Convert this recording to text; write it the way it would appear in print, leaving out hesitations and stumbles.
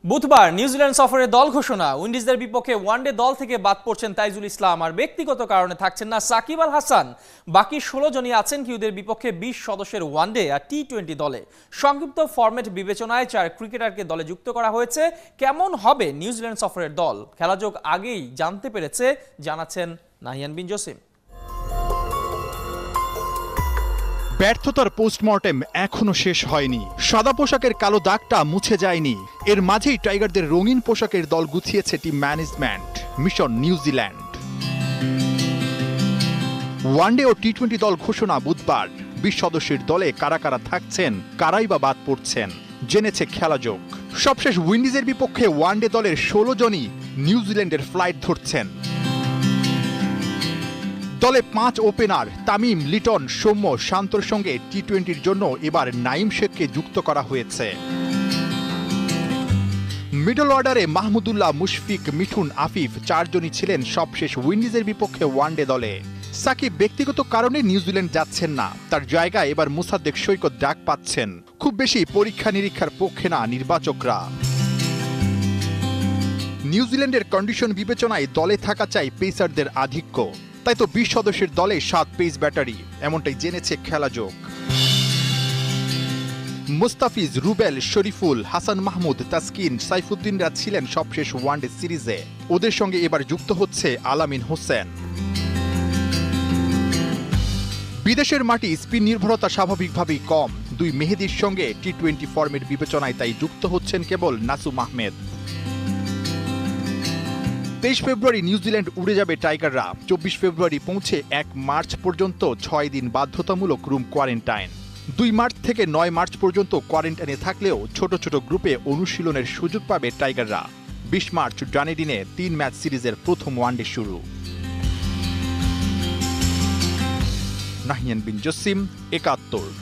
বুধবার নিউজিল্যান্ড সফরের দল ঘোষণা। উইন্ডিজদের বিপক্ষে ওয়ানডে দল থেকে বাদ পড়ছেন তাইজুল ইসলাম, আর ব্যক্তিগত কারণে থাকছেন না সাকিব আল হাসান। বাকি 16 জনই আছেন কিউদের বিপক্ষে 20 সদস্যের ওয়ানডে আর টি-20 দলে। সংক্ষিপ্ত ফরম্যাট বিবেচনায় 4 ক্রিকেটারকে দলে যুক্ত করা হয়েছে। কেমন হবে নিউজিল্যান্ড সফরের দল, খেলাযোগ আগেই জানতে পেরেছে, জানাচ্ছেন নাহিয়ান বিন জসিম। ব্যর্থতার পোস্টমর্টেম এখনো শেষ হয়নি, সাদা পোশাকের কালো দাগটা মুছে যায়নি। এর মাঝেই টাইগারদের রঙিন পোশাকের দল গুছিয়েছে team management. Mission New Zealand. One day ও টি-20 দল ঘোষণা বুধবার। 20 সদস্যের দলে কারা কারা থাকছেন, কারাই বা বাদ পড়ছেন, জেনেছে খেলাযোগ। সবশেষ উইন্ডিজের বিপক্ষে ওয়ানডে দলের 16 জনই নিউজিল্যান্ডের ফ্লাইট ধরছেন। দলে 5 ওপেনার তামিম, লিটন, সৌম্য, শান্তর সঙ্গে টি-20-র জন্য এবার নাইম শেখকে যুক্ত করা হয়েছে। মিডল অর্ডারে মাহমুদুল্লাহ, মুশফিক, মিঠুন, আফিফ 4 জনই ছিলেন সবশেষ উইন্ডিজের বিপক্ষে ওয়ানডে দলে। সাকিব ব্যক্তিগত কারণে নিউজিল্যান্ড যাচ্ছেন না, তার জায়গায় এবার মুসাদ্দেক সৈকত ডাক পাচ্ছেন। খুব বেশি পরীক্ষা নিরীক্ষার পক্ষে না নির্বাচকরা। নিউজিল্যান্ডের কন্ডিশন বিবেচনায় দলে থাকা চাই পেসারদের আধিক্য, তাই তো 20 সদস্যের দলে 7 পেস ব্যাটারি, এমনটাই জেনেছে খেলাযোগ। মুস্তাফিজ, রুবেল, শরীফুল, হাসান মাহমুদ, তাসকিন, সাইফুদ্দিনরা ছিলেন সবশেষ ওয়ানডে সিরিজে। ওদের সঙ্গে এবার যুক্ত হচ্ছে আলামিন হোসেন। বিদেশের মাটি স্পিন নির্ভরতা স্বাভাবিকভাবেই কম। 2 মেহেদীর সঙ্গে টি-20 ফর্মেট বিবেচনায় তাই যুক্ত হচ্ছেন কেবল নাসুম আহমেদ। 23 ফেব্রুয়ারি নিউজিল্যান্ড উড়ে যাবে টাইগাররা। 24 ফেব্রুয়ারি পৌঁছে 1 মার্চ পর্যন্ত 6 দিন বাধ্যতামূলক রুম কোয়ারেন্টাইন। 2 মার্চ থেকে 9 মার্চ পর্যন্ত কোয়ারেন্টাইনে থাকলেও ছোট ছোট গ্রুপে অনুশীলনের সুযোগ পাবে টাইগাররা। 20 মার্চ ডানেডিনে 3 ম্যাচ সিরিজের প্রথম ওয়ানডে শুরু। নাহিয়ান বিন জসিম, 71।